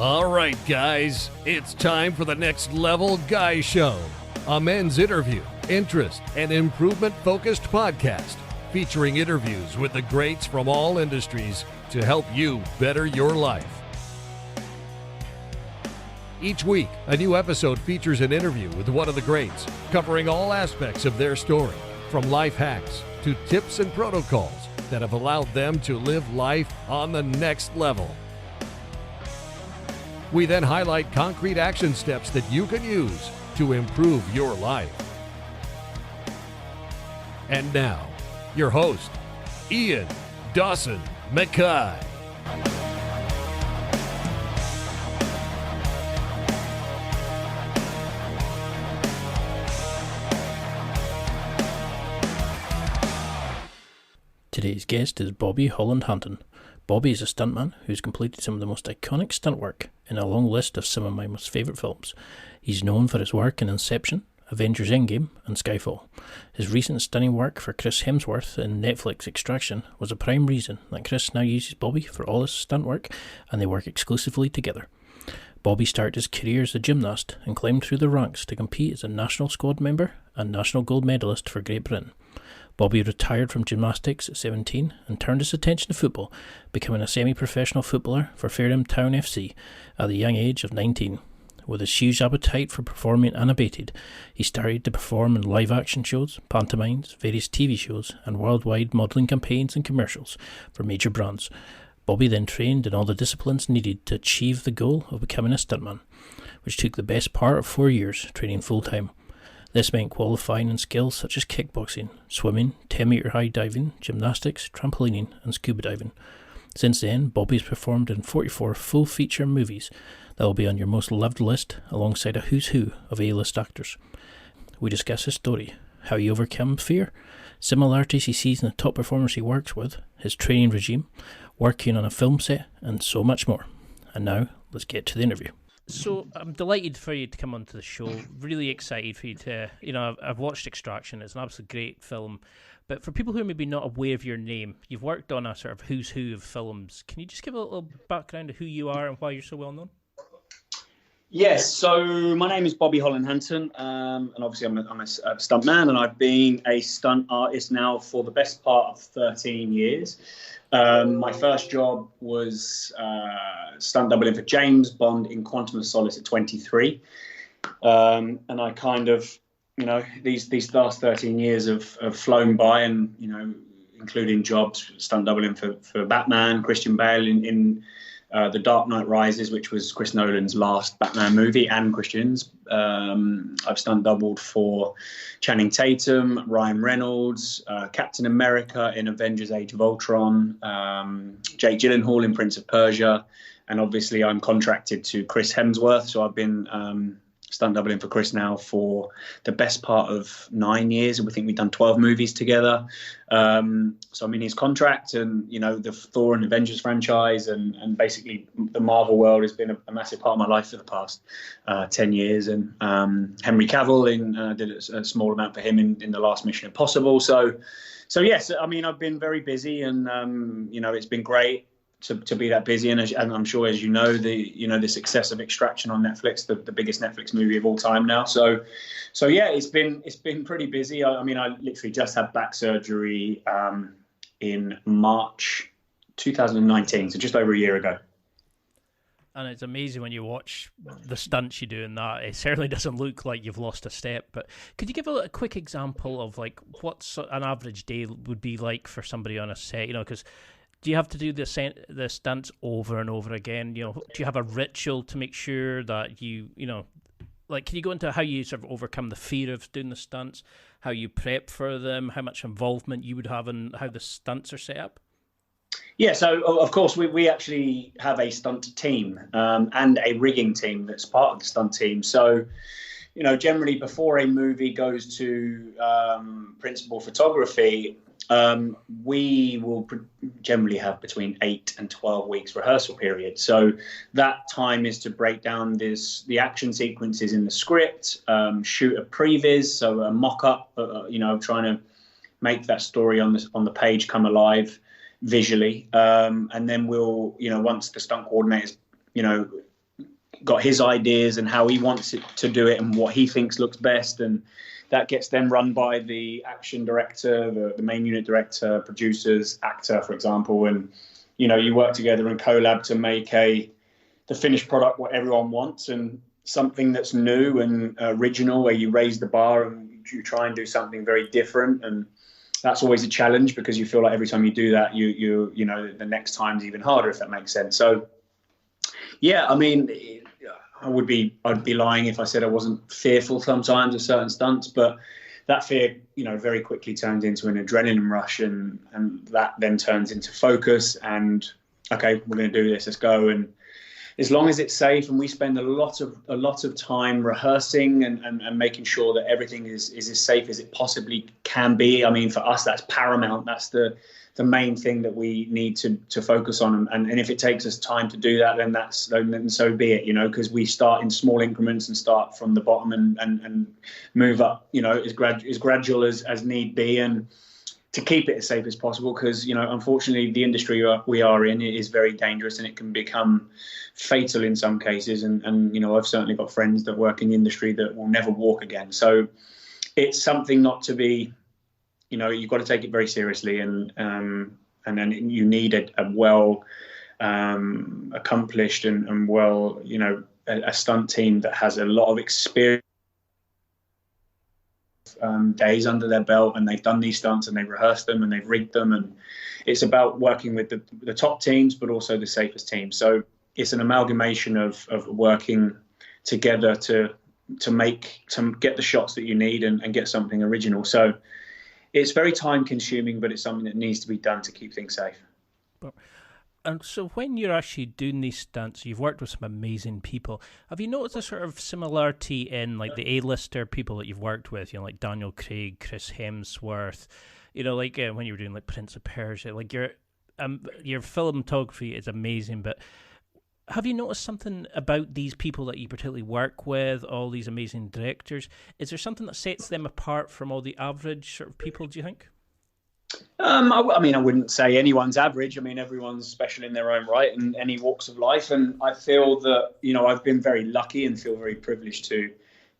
All right, guys, it's time for the Next Level Guy Show, a men's interview, interest, and improvement-focused podcast featuring interviews with the greats from all industries to help you better your life. Each week, a new episode features an interview with one of the greats, covering all aspects of their story, from life hacks to tips and protocols that have allowed them to live life on the next level. We then highlight concrete action steps that you can use to improve your life. And now, your host, Ian Dawson Mackay. Today's guest is Bobby Holland Hanton. Bobby is a stuntman who's completed some of the most iconic stunt work in a long list of some of my most favourite films. He's known for his work in Inception, Avengers Endgame and Skyfall. His recent stunning work for Chris Hemsworth in Netflix Extraction was a prime reason that Chris now uses Bobby for all his stunt work, and they work exclusively together. Bobby started his career as a gymnast and climbed through the ranks to compete as a national squad member and national gold medalist for Great Britain. Bobby retired from gymnastics at 17 and turned his attention to football, becoming a semi-professional footballer for Fareham Town FC at the young age of 19. With his huge appetite for performing unabated, he started to perform in live-action shows, pantomimes, various TV shows, and worldwide modelling campaigns and commercials for major brands. Bobby then trained in all the disciplines needed to achieve the goal of becoming a stuntman, which took the best part of 4 years training full-time. This meant qualifying in skills such as kickboxing, swimming, 10-metre high diving, gymnastics, trampolining and scuba diving. Since then, Bobby's performed in 44 full-feature movies that will be on your most loved list alongside a who's who of A-list actors. We discuss his story, how he overcame fear, similarities he sees in the top performers he works with, his training regime, working on a film set, and so much more. And now, let's get to the interview. So I'm delighted for you to come onto the show. Really excited for you to, I've watched Extraction. It's an absolutely great film. But for people who are maybe not aware of your name, you've worked on a sort of who's who of films. Can you just give a little background of who you are and why you're so well known? Yes, so my name is Bobby Holland Hanton, and obviously I'm a stuntman, and I've been a stunt artist now for the best part of 13 years. My first job was stunt doubling for James Bond in Quantum of Solace at 23. And I kind of, these last 13 years have flown by, and, including jobs, stunt doubling for Batman, Christian Bale in The Dark Knight Rises, which was Chris Nolan's last Batman movie, and Christian's. I've stunt doubled for Channing Tatum, Ryan Reynolds, Captain America in Avengers Age of Ultron, Jake Gyllenhaal in Prince of Persia, and obviously I'm contracted to Chris Hemsworth, so I've been stunt doubling for Chris now for the best part of 9 years. We think we've done 12 movies together. So I'm in his contract, and, the Thor and Avengers franchise and basically the Marvel world has been a massive part of my life for the past 10 years. And Henry Cavill did a small amount for him in the last Mission Impossible. So yes, I've been very busy, and, it's been great to be that busy, and I'm sure, as the success of Extraction on Netflix, the biggest Netflix movie of all time now. So yeah, it's been pretty busy. I literally just had back surgery in March 2019, so just over a year ago. And it's amazing when you watch the stunts you do in that. It certainly doesn't look like you've lost a step. But could you give a quick example of like what an average day would be like for somebody on a set? Because do you have to do the stunts over and over again? Do you have a ritual to make sure that can you go into how you sort of overcome the fear of doing the stunts, how you prep for them, how much involvement you would have in how the stunts are set up? Yeah, so of course we actually have a stunt team and a rigging team that's part of the stunt team. So, generally before a movie goes to principal photography, we will generally have between 8 and 12 weeks rehearsal period. So that time is to break down the action sequences in the script, shoot a previs, so a mock-up, trying to make that story on the page come alive visually. And then we'll, once the stunt coordinators, got his ideas and how he wants it to do it and what he thinks looks best, and that gets then run by the action director, the main unit director, producers, actor, for example, and you work together and collab to make the finished product what everyone wants, and something that's new and original, where you raise the bar and you try and do something very different. And that's always a challenge, because you feel like every time you do that, you know the next time's even harder, if that makes sense. So yeah, I mean, I'd be lying if I said I wasn't fearful sometimes of certain stunts, but that fear, very quickly turns into an adrenaline rush, and that then turns into focus and, okay, we're going to do this, let's go. And as long as it's safe, and we spend a lot of time rehearsing and making sure that everything is as safe as it possibly can be. I mean, for us, that's paramount. That's the main thing that we need to focus on. And if it takes us time to do that, then so be it, because we start in small increments and start from the bottom and move up, as gradual as need be, and to keep it as safe as possible, because, unfortunately, the industry we are in is very dangerous, and it can become fatal in some cases. And I've certainly got friends that work in the industry that will never walk again. So it's something not to be, you've got to take it very seriously, and then you need a well accomplished and well, a stunt team that has a lot of experience. Days under their belt, and they've done these stunts and they've rehearsed them and they've rigged them, and it's about working with the top teams but also the safest teams. So it's an amalgamation of working together to get the shots that you need and get something original. So it's very time consuming, but it's something that needs to be done to keep things safe. And so when you're actually doing these stunts, you've worked with some amazing people. Have you noticed a sort of similarity in like the A-lister people that you've worked with, like Daniel Craig, Chris Hemsworth, when you were doing like Prince of Persia, like your cinematography is amazing, but have you noticed something about these people that you particularly work with, all these amazing directors? Is there something that sets them apart from all the average sort of people, do you think? I mean, I wouldn't say anyone's average. I mean, everyone's special in their own right, in any walks of life. And I feel that, I've been very lucky and feel very privileged to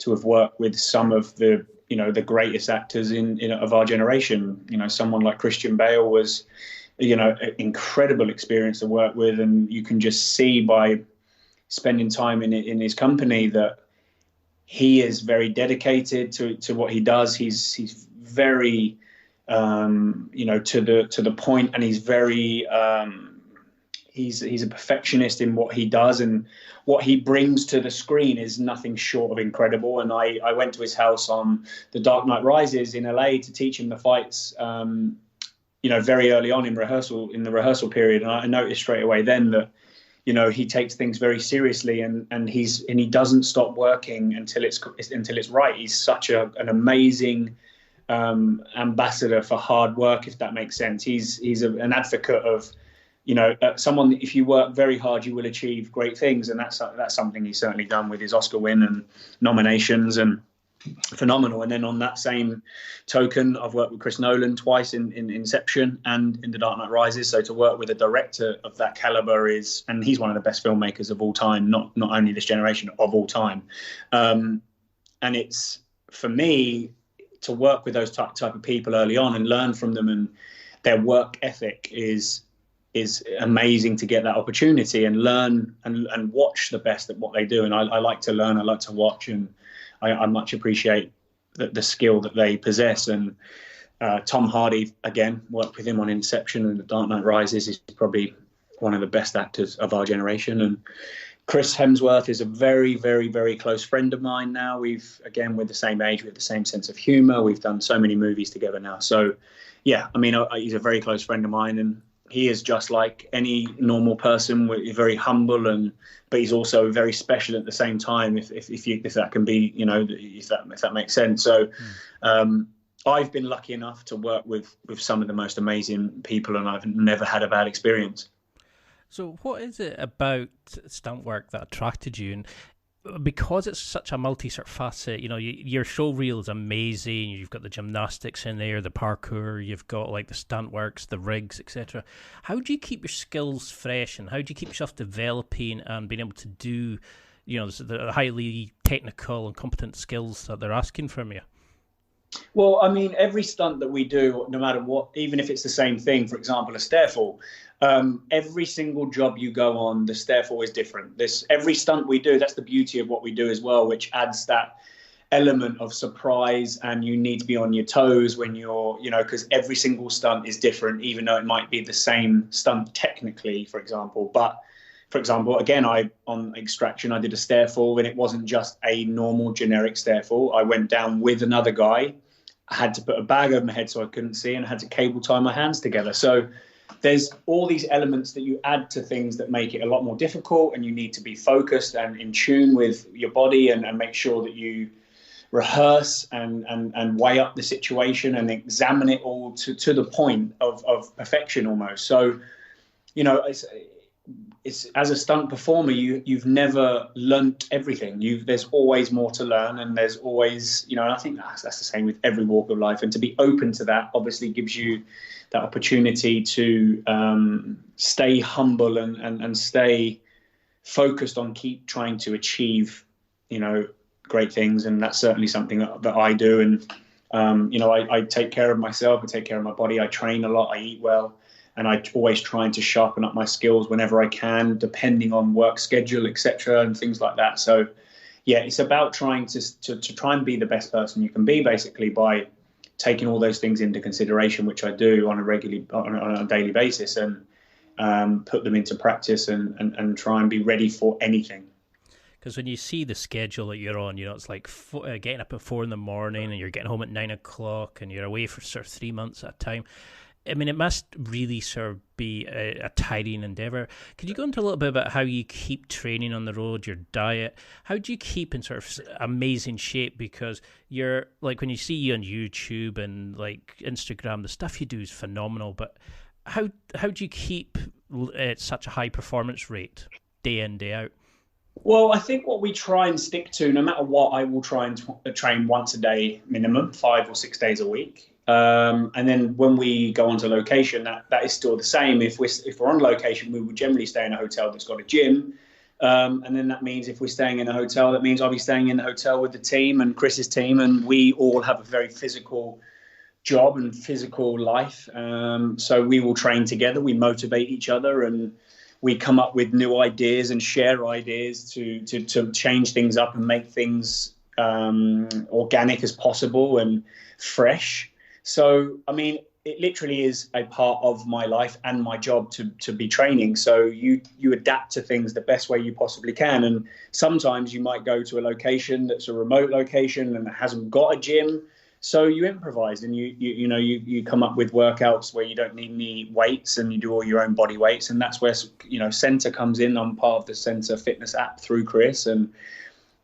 have worked with some of the, the greatest actors of our generation. Someone like Christian Bale was, an incredible experience to work with. And you can just see by spending time in his company that he is very dedicated to what he does. He's very, to the point, and he's very he's a perfectionist in what he does, and what he brings to the screen is nothing short of incredible. And I went to his house on The Dark Knight Rises in LA to teach him the fights, very early on in the rehearsal period, and I noticed straight away then that he takes things very seriously, and he doesn't stop working until it's right. He's such an amazing ambassador for hard work, if that makes sense. He's an advocate of, someone, if you work very hard, you will achieve great things. And that's something he's certainly done with his Oscar win and nominations, and phenomenal. And then on that same token, I've worked with Chris Nolan twice in Inception and in The Dark Knight Rises. So to work with a director of that caliber and he's one of the best filmmakers of all time, not only this generation, of all time. And it's, for me, to work with those type of people early on and learn from them, and their work ethic is amazing to get that opportunity and learn and watch the best at what they do. And I like to learn, I like to watch, and I much appreciate the skill that they possess. And Tom Hardy, again, worked with him on Inception and The Dark Knight Rises. He's probably one of the best actors of our generation. And Chris Hemsworth is a very, very, very close friend of mine now. We're the same age, we have the same sense of humor. We've done so many movies together now. So, yeah, I mean, he's a very close friend of mine, and he is just like any normal person. He's very humble, but he's also very special at the same time. If that can be, if that makes sense. So, I've been lucky enough to work with some of the most amazing people, and I've never had a bad experience. So what is it about stunt work that attracted you? And because it's such a multi-sort of facet, your show reel is amazing. You've got the gymnastics in there, the parkour, you've got like the stunt works, the rigs, etc. How do you keep your skills fresh, and how do you keep yourself developing and being able to do, the highly technical and competent skills that they're asking from you? Well, I mean, every stunt that we do, no matter what, even if it's the same thing, for example, a stair fall, every single job you go on, the stair fall is different. Every stunt we do, that's the beauty of what we do as well, which adds that element of surprise, and you need to be on your toes when you're, because every single stunt is different, even though it might be the same stunt technically, for example. But for example, again, on Extraction, I did a stair fall, and it wasn't just a normal generic stair fall. I went down with another guy. I had to put a bag over my head so I couldn't see, and I had to cable tie my hands together. So there's all these elements that you add to things that make it a lot more difficult, and you need to be focused and in tune with your body, and make sure that you rehearse and weigh up the situation and examine it all to the point of perfection almost. So, it's as a stunt performer, you've never learnt everything. There's always more to learn, and there's always, and I think that's the same with every walk of life. And to be open to that obviously gives you that opportunity to stay humble and stay focused on keep trying to achieve, great things. And that's certainly something that I do. And I take care of myself. I take care of my body. I train a lot. I eat well. And I always trying to sharpen up my skills whenever I can, depending on work schedule, etc., and things like that. So, yeah, it's about trying to try and be the best person you can be, basically, by taking all those things into consideration, which I do on a daily basis, and put them into practice and try and be ready for anything. Because when you see the schedule that you're on, it's like getting up at 4 a.m. and you're getting home at 9 o'clock, and you're away for sort of 3 months at a time. I mean, it must really sort of be a tiring endeavour. Could you go into a little bit about how you keep training on the road, your diet? How do you keep in sort of amazing shape? Because you're, like, when you see you on YouTube and, like, Instagram, the stuff you do is phenomenal. But how do you keep at such a high performance rate day in, day out? Well, I think what we try and stick to, no matter what, I will try and train once a day minimum, 5 or 6 days a week. And then when we go onto location, that is still the same. If we're on location, we would generally stay in a hotel that's got a gym. And then that means if we're staying in a hotel, that means I'll be staying in the hotel with the team and Chris's team. And we all have a very physical job and physical life. So we will train together. We motivate each other, and we come up with new ideas and share ideas to change things up and make things organic as possible and fresh. So, I mean, it literally is a part of my life and my job to be training. So you adapt to things the best way you possibly can. And sometimes you might go to a location that's a remote location and it hasn't got a gym. So you improvise, and you come up with workouts where you don't need any weights, and you do all your own body weights. And that's where, Centre comes in. I'm part of the Centre fitness app through Chris, and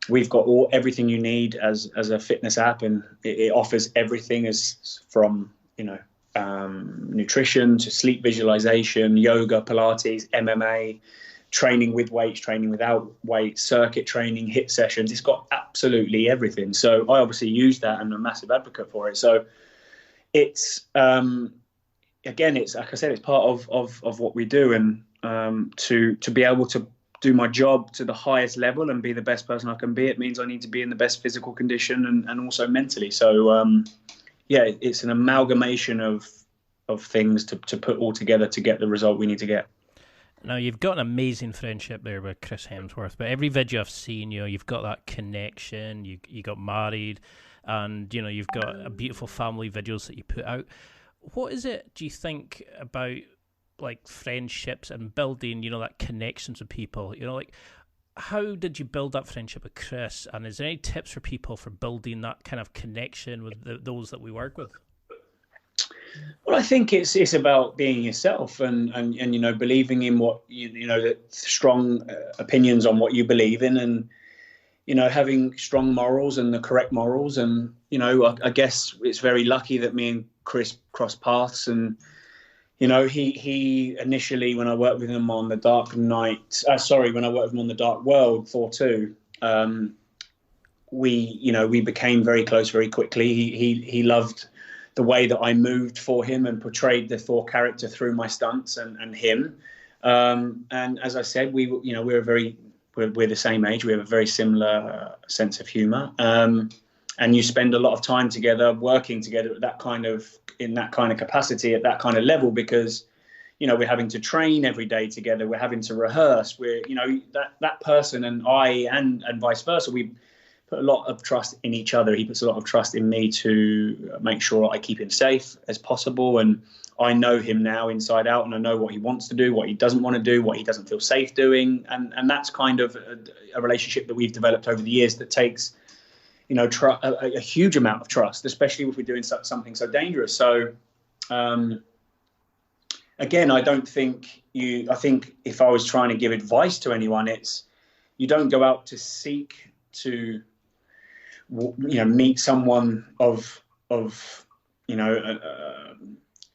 we've got everything you need as a fitness app, and it offers everything as from, nutrition to sleep visualization, yoga, Pilates, MMA, training with weights, training without weights, circuit training, HIIT sessions. It's got absolutely everything. So I obviously use that, and I'm a massive advocate for it. So it's, again, it's like I said, it's part of what we do, and to be able to do my job to the highest level and be the best person I can be, it means I need to be in the best physical condition and also mentally. So, it's an amalgamation of things to put all together to get the result we need to get. Now, you've got an amazing friendship there with Chris Hemsworth, but every video I've seen, you've got that connection, you got married, and, you've got a beautiful family videos that you put out. What is it, do you think, about like friendships and building, that connections with people? How did you build that friendship with Chris? And is there any tips for people for building that kind of connection with those that we work with? Well, I think it's about being yourself and believing in what the strong opinions on what you believe in, and having strong morals and the correct morals. And I guess it's very lucky that me and Chris crossed paths, and he initially, when I worked with him on the Dark World, Thor 2, we became very close very quickly. He loved the way that I moved for him and portrayed the Thor character through my stunts and him. And as I said, we're we're the same age. We have a very similar sense of humor. And you spend a lot of time together, working together in that kind of capacity, at that kind of level, because, you know, we're having to train every day together. We're having to rehearse. We're, you know, that person and I and vice versa, we put a lot of trust in each other. He puts a lot of trust in me to make sure I keep him safe as possible. And I know him now inside out, and I know what he wants to do, what he doesn't want to do, what he doesn't feel safe doing. And that's kind of a relationship that we've developed over the years that takes, you know, a huge amount of trust, especially if we're doing something so dangerous. So, again, I think if I was trying to give advice to anyone, it's, you don't go out to seek to, you know, meet someone of you know,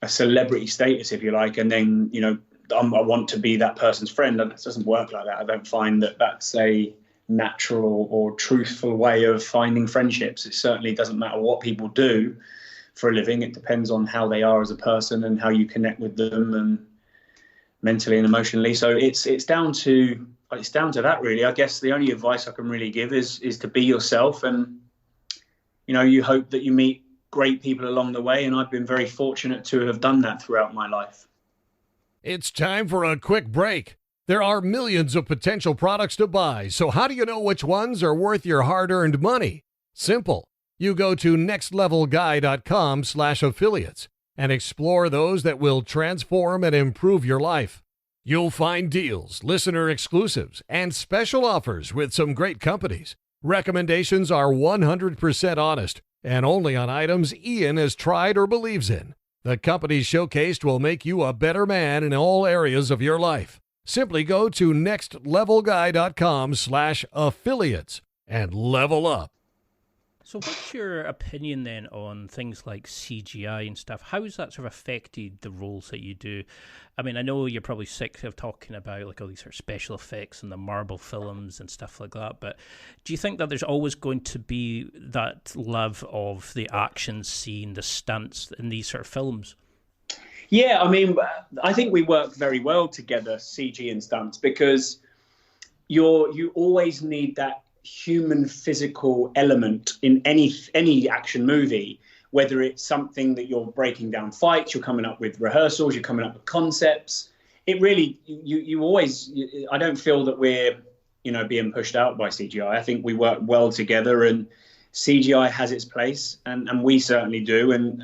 a celebrity status, if you like, and then, you know, I want to be that person's friend. And it doesn't work like that. I don't find that that's a natural or truthful way of finding friendships. It certainly doesn't matter what people do for a living. It depends on how they are as a person and how you connect with them, and mentally and emotionally. So it's down to that, really. I guess the only advice I can really give is to be yourself, and, you know, you hope that you meet great people along the way, and I've been very fortunate to have done that throughout my life. It's time for a quick break. There are millions of potential products to buy, so how do you know which ones are worth your hard-earned money? Simple. You go to nextlevelguy.com/affiliates and explore those that will transform and improve your life. You'll find deals, listener exclusives, and special offers with some great companies. Recommendations are 100% honest and only on items Ian has tried or believes in. The companies showcased will make you a better man in all areas of your life. Simply go to nextlevelguy.com/affiliates and level up. So what's your opinion then on things like CGI and stuff? How has that sort of affected the roles that you do? I mean, I know you're probably sick of talking about like all these sort of special effects and the Marvel films and stuff like that, but do you think that there's always going to be that love of the action scene, the stunts in these sort of films? Yeah, I mean, I think we work very well together, CG and stunts, because you always need that human physical element in any action movie, whether it's something that you're breaking down fights, you're coming up with rehearsals, you're coming up with concepts. It really, I don't feel that we're, you know, being pushed out by CGI. I think we work well together, and CGI has its place, and we certainly do. And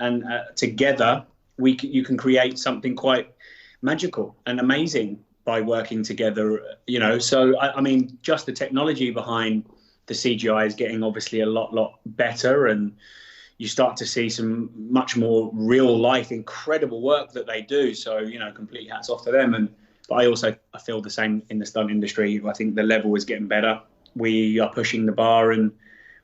together, you can create something quite magical and amazing by working together, you know. So, I mean, just the technology behind the CGI is getting obviously a lot better, and you start to see some much more real life, incredible work that they do. So, you know, complete hats off to them. But I feel the same in the stunt industry. I think the level is getting better. We are pushing the bar, and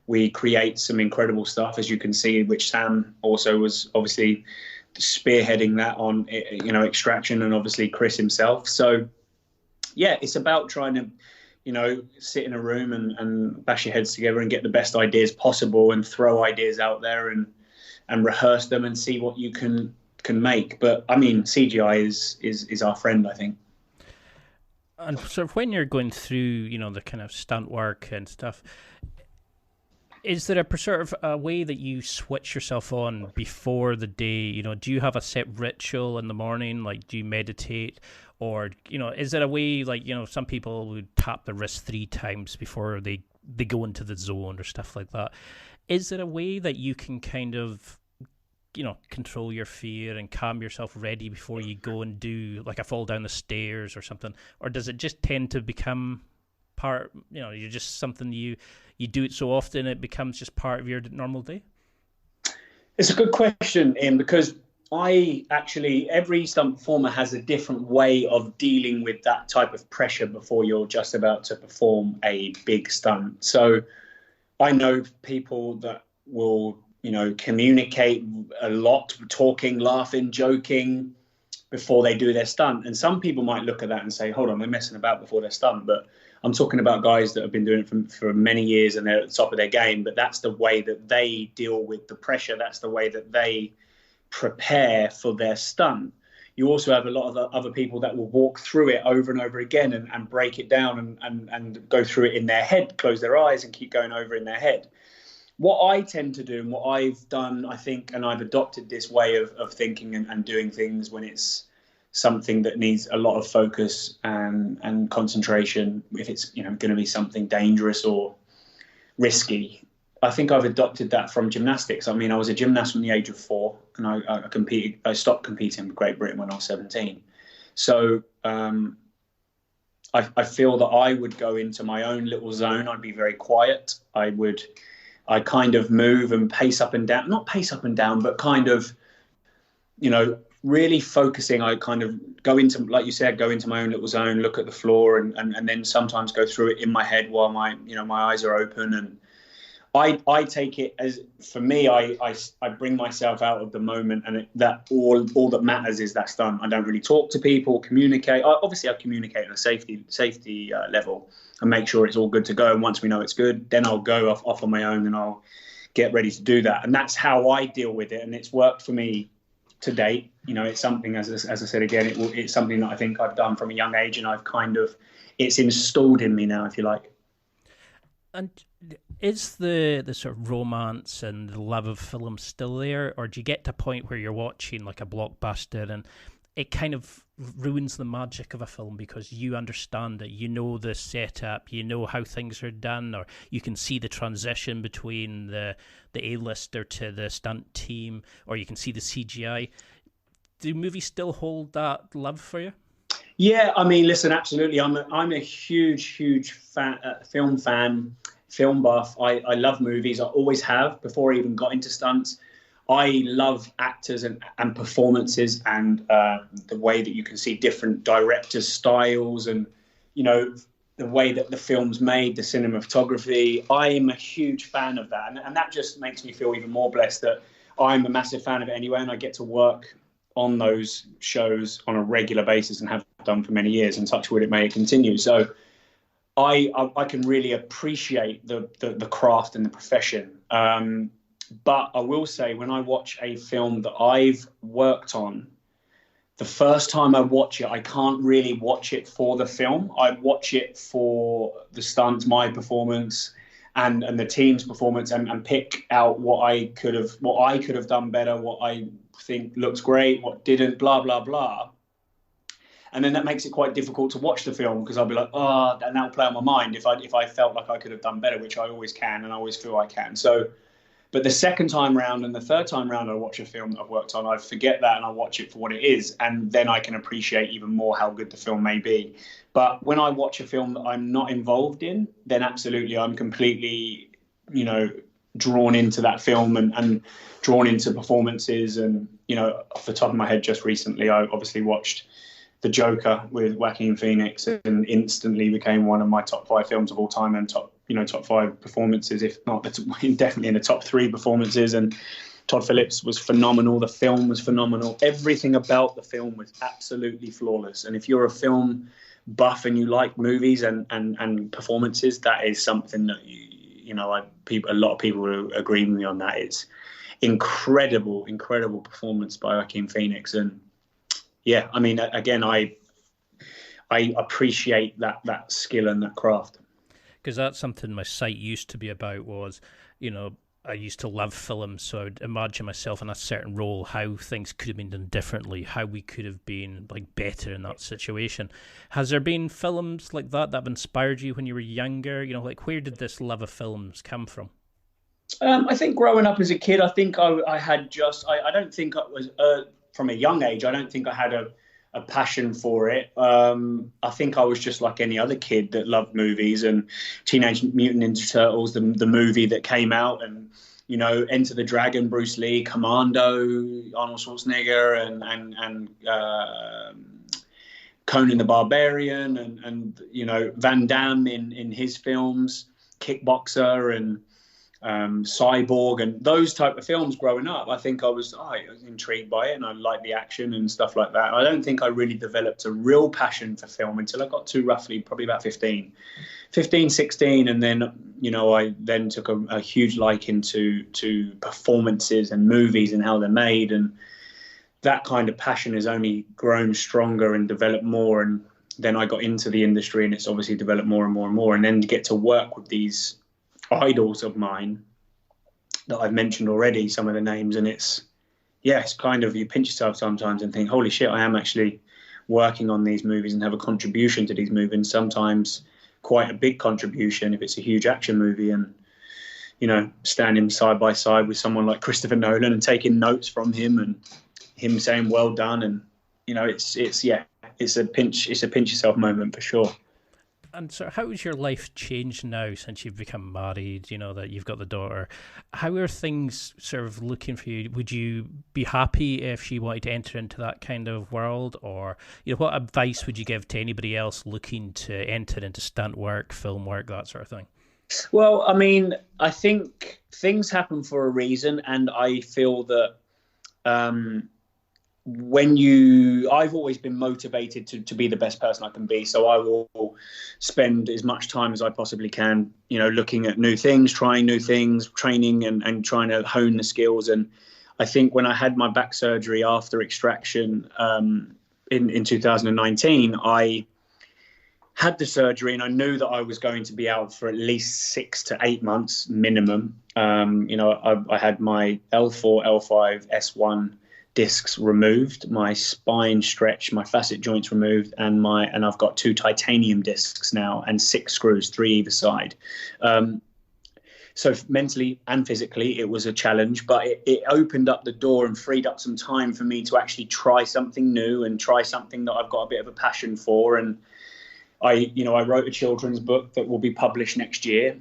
we create some incredible stuff, as you can see, which Sam also was obviously spearheading that on, you know, Extraction, and obviously Chris himself. So yeah, it's about trying to, you know, sit in a room and bash your heads together and get the best ideas possible, and throw ideas out there and rehearse them and see what you can make. But I mean, CGI is our friend, I think. And sort of when you're going through, you know, the kind of stunt work and stuff, is there a sort of a way that you switch yourself on before the day? You know, do you have a set ritual in the morning? Like, do you meditate? Or, you know, is there a way, like, you know, some people would tap the wrist 3 times before they go into the zone or stuff like that. Is there a way that you can kind of, you know, control your fear and calm yourself ready before you go and do like a fall down the stairs or something? Or does it just tend to become part, you know, you're just something you do it so often it becomes just part of your normal day? It's a good question, Ian, because every stunt performer has a different way of dealing with that type of pressure before you're just about to perform a big stunt. So I know people that will, you know, communicate a lot, talking, laughing, joking before they do their stunt. And some people might look at that and say, hold on, they're messing about before their stunt. But I'm talking about guys that have been doing it for many years, and they're at the top of their game. But that's the way that they deal with the pressure. That's the way that they prepare for their stunt. you also have a lot of other people that will walk through it over and over again and break it down and go through it in their head, close their eyes and keep going over in their head. What I tend to do and what I've done, I think, and I've adopted this way of thinking and doing things when it's something that needs a lot of focus and concentration, if it's going to be something dangerous or risky. I think I've adopted that from gymnastics. I mean, I was a gymnast from the age of 4, and I competed. I stopped competing with Great Britain when I was 17. So I feel that I would go into my own little zone. I'd be very quiet. I kind of move and pace up and down, not pace up and down, but kind of, really focusing. I kind of go into, like you said, go into my own little zone, look at the floor and then sometimes go through it in my head while my eyes are open. And I take it as, for me, I bring myself out of the moment, and that all that matters is that stunt. I don't really talk to people, communicate. Obviously I communicate on a safety level and make sure it's all good to go. And once we know it's good, then I'll go off on my own and I'll get ready to do that. And that's how I deal with it. And it's worked for me to date. It's something, as I said again, it's something that I think I've done from a young age, and it's installed in me now, if you like. And is the sort of romance and the love of film still there, or do you get to a point where you're watching like a blockbuster and it kind of ruins the magic of a film because you understand it, the setup, how things are done, or you can see the transition between the A-lister to the stunt team, or you can see the CGI? Do movies still hold that love for you? Yeah, I mean, listen, absolutely. I'm a huge fan, film buff. I love movies. I always have before I even got into stunts. I love actors and performances and the way that you can see different directors' styles and, the way that the film's made, the cinematography. I'm a huge fan of that. And that just makes me feel even more blessed that I'm a massive fan of it anyway, and I get to work on those shows on a regular basis and have done for many years, and touch wood, it may continue. So I can really appreciate the craft and the profession. But I will say, when I watch a film that I've worked on, the first time I watch it, I can't really watch it for the film. I watch it for the stunts, my performance, and the team's performance, and pick out what I could have done better, what I think looks great, what didn't, blah blah blah. And then that makes it quite difficult to watch the film, because I'll be like, and that'll play on my mind if I felt like I could have done better, which I always can, and I always feel I can. So, but the second time round and the third time round I watch a film that I've worked on, I forget that and I watch it for what it is, and then I can appreciate even more how good the film may be. But when I watch a film that I'm not involved in, then absolutely I'm completely, drawn into that film and drawn into performances. And, off the top of my head, just recently, I obviously watched The Joker with Joaquin Phoenix, and instantly became one of my top 5 films of all time, and top 5 performances, if not definitely in the top 3 performances. And Todd Phillips was phenomenal. The film was phenomenal. Everything about the film was absolutely flawless. And if you're a film buff and you like movies and performances, that is something that a lot of people will agree with me on that. It's incredible performance by Joaquin Phoenix. And yeah, I mean, again, I appreciate that skill and that craft. Because that's something my site used to be about, was, I used to love films, so I'd imagine myself in a certain role, how things could have been done differently, how we could have been better in that situation. Has there been films like that have inspired you when you were younger? Where did this love of films come from? I think growing up as a kid, I think I had I don't think I was, from a young age, I don't think I had a passion for it. I think I was just like any other kid that loved movies, and Teenage Mutant Ninja Turtles, the movie that came out, and Enter the Dragon, Bruce Lee, Commando, Arnold Schwarzenegger, and Conan the Barbarian, and Van Damme in his films, Kickboxer, and Cyborg, and those type of films. Growing up, I think I was intrigued by it, and I liked the action and stuff like that. I don't think I really developed a real passion for film until I got to probably about 15, 16, and then I then took a huge liking to performances and movies and how they're made, and that kind of passion has only grown stronger and developed more. And then I got into the industry, and it's obviously developed more and more and more. And then to get to work with these idols of mine that I've mentioned already, some of the names, and it's kind of, you pinch yourself sometimes and think, holy shit, I am actually working on these movies and have a contribution to these movies, sometimes quite a big contribution if it's a huge action movie. And, you know, standing side by side with someone like Christopher Nolan and taking notes from him and him saying well done, and, you know, it's a pinch yourself moment for sure. And so how has your life changed now since you've become married, you know, that you've got the daughter? How are things sort of looking for you? Would you be happy if she wanted to enter into that kind of world? Or, you know, what advice would you give to anybody else looking to enter into stunt work, film work, that sort of thing? Well, I mean, I think things happen for a reason. And I feel that I've always been motivated to be the best person I can be. So I will spend as much time as I possibly can, you know, looking at new things, trying new things, training and trying to hone the skills. And I think when I had my back surgery after extraction in 2019, I had the surgery and I knew that I was going to be out for at least 6 to 8 months minimum. You know, I had my L4, L5, S1 discs removed, my spine stretched, my facet joints removed, and I've got 2 titanium discs now and 6 screws, 3 either side. So mentally and physically, it was a challenge, but it opened up the door and freed up some time for me to actually try something new and try something that I've got a bit of a passion for. And I wrote a children's book that will be published next year,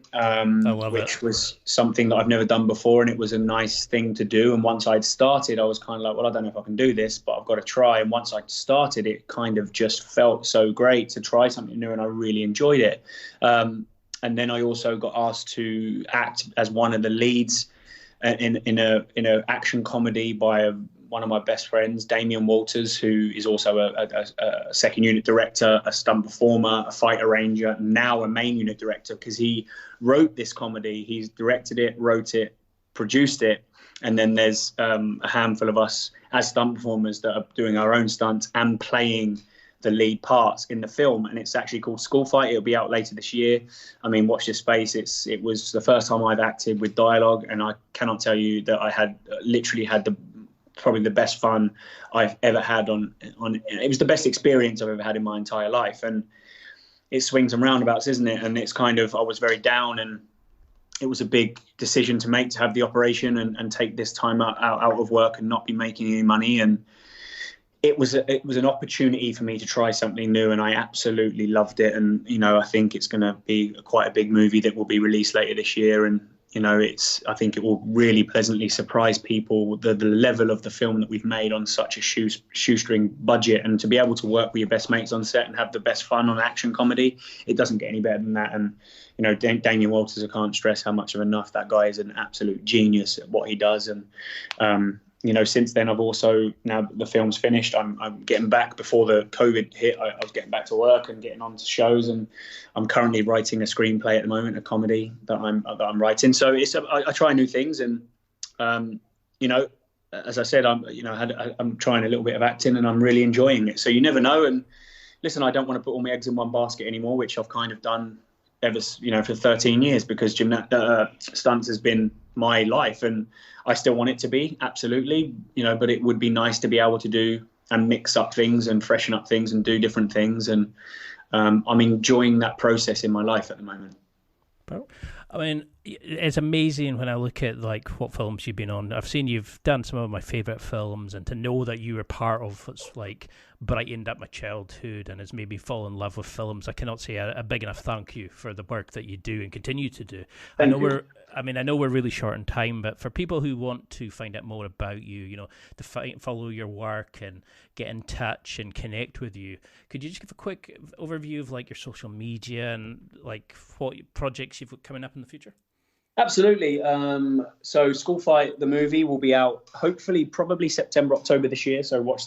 which was something that I've never done before, and it was a nice thing to do. And once I'd started, I was kind of like, well, I don't know if I can do this, but I've got to try. And once I started, it kind of just felt so great to try something new, and I really enjoyed it. And then I also got asked to act as one of the leads in a action comedy by one of my best friends, Damien Walters, who is also a second unit director, a stunt performer, a fight arranger, now a main unit director, because he wrote this comedy. He's directed it, wrote it, produced it. And then there's a handful of us as stunt performers that are doing our own stunts and playing the lead parts in the film. And it's actually called School Fight. It'll be out later this year. I mean, watch this space. It was the first time I've acted with dialogue, and I cannot tell you that I had probably the best fun I've ever had on. It was the best experience I've ever had in my entire life. And it swings and roundabouts, isn't it? And it's kind of, I was very down, and it was a big decision to make, to have the operation and take this time out of work and not be making any money. And it was an opportunity for me to try something new, and I absolutely loved it. And, you know, I think it's going to be quite a big movie that will be released later this year. And, you know, I think it will really pleasantly surprise people, the level of the film that we've made on such a shoestring budget, and to be able to work with your best mates on set and have the best fun on action comedy, it doesn't get any better than that. And, you know, Damien Walters, I can't stress how much of enough that guy is an absolute genius at what he does. And, you know, since then, I've also, now the film's finished, I'm getting back. Before the COVID hit, I was getting back to work and getting on to shows, and I'm currently writing a screenplay at the moment, a comedy that I'm writing. So I try new things, and you know, as I said, I'm trying a little bit of acting, and I'm really enjoying it. So you never know. And listen, I don't want to put all my eggs in one basket anymore, which I've kind of done ever, you know, for 13 years, because stunts has been my life, and I still want it to be, absolutely, you know, but it would be nice to be able to do and mix up things and freshen up things and do different things. And I'm enjoying that process in my life at the moment. Well, I mean, it's amazing when I look at like what films you've been on. I've seen you've done some of my favourite films, and to know that you were part of what's like brightened up my childhood and has made me fall in love with films, I cannot say a big enough thank you for the work that you do and continue to do. I know we're really short on time, but for people who want to find out more about you, you know, to follow your work and get in touch and connect with you, could you just give a quick overview of like your social media and like what projects you've got coming up in the future? Absolutely. So School Fight, the movie, will be out hopefully probably September, October this year. So watch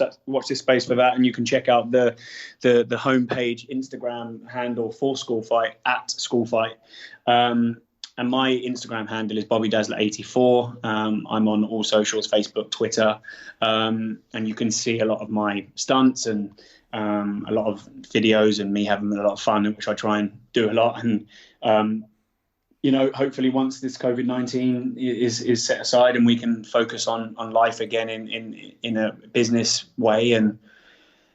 this space for that, and you can check out the homepage Instagram handle for School Fight at School Fight. and my Instagram handle is BobbyDazzler84. I'm on all socials, Facebook, Twitter, and you can see a lot of my stunts and a lot of videos and me having a lot of fun, which I try and do a lot. And hopefully once this COVID-19 is set aside and we can focus on life again in a business way, and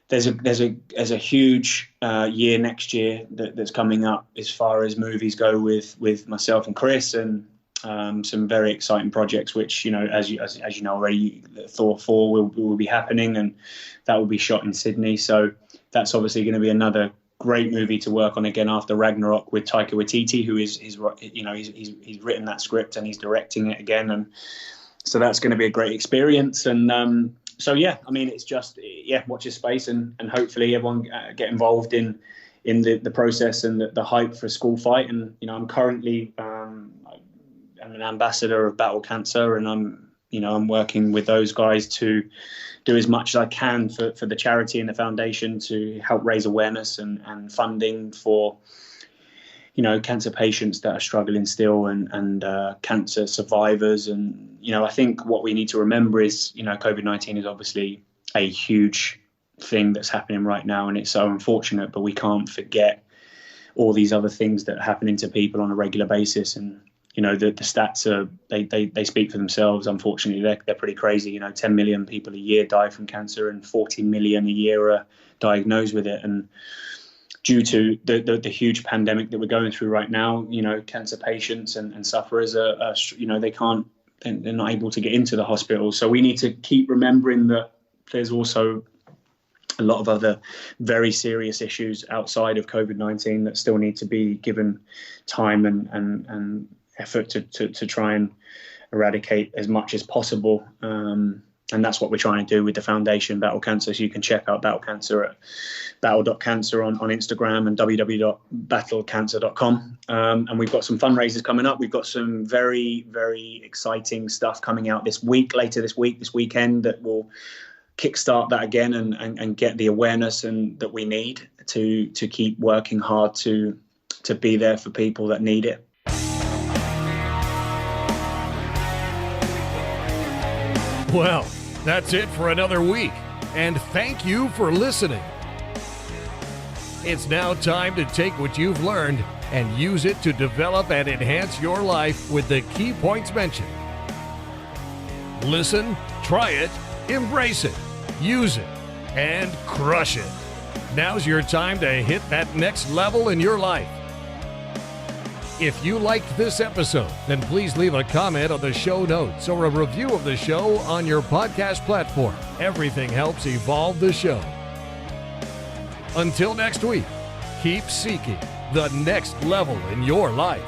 there's a huge year next year that's coming up as far as movies go with myself and Chris, and some very exciting projects, which, as you know already, Thor 4 will be happening, and that will be shot in Sydney. So that's obviously going to be another great movie to work on again after Ragnarok with Taika Waititi, who he's written that script and he's directing it again, and so that's going to be a great experience. And so yeah, I mean, it's just watch this space, and hopefully everyone get involved in the process and the hype for School Fight. And I'm currently I'm an ambassador of Battle Cancer, and I'm working with those guys to do as much as I can for the charity and the foundation to help raise awareness and funding for cancer patients that are struggling still, and cancer survivors. And I think what we need to remember is COVID-19 is obviously a huge thing that's happening right now, and it's so unfortunate, but we can't forget all these other things that are happening to people on a regular basis. And the stats are they speak for themselves. Unfortunately, they're pretty crazy. 10 million people a year die from cancer, and 40 million a year are diagnosed with it. And due to the huge pandemic that we're going through right now, cancer patients and sufferers they're not able to get into the hospital. So we need to keep remembering that there's also a lot of other very serious issues outside of COVID-19 that still need to be given time and effort to try and eradicate as much as possible. And that's what we're trying to do with the foundation, Battle Cancer. So you can check out Battle Cancer at battle.cancer on Instagram and www.battlecancer.com. And we've got some fundraisers coming up. We've got some very, very exciting stuff coming out this weekend, that will kickstart that again and get the awareness that we need to keep working hard to be there for people that need it. Well, that's it for another week, and thank you for listening. It's now time to take what you've learned and use it to develop and enhance your life with the key points mentioned. Listen, try it, embrace it, use it, and crush it. Now's your time to hit that next level in your life. If you liked this episode, then please leave a comment on the show notes or a review of the show on your podcast platform. Everything helps evolve the show. Until next week, keep seeking the next level in your life.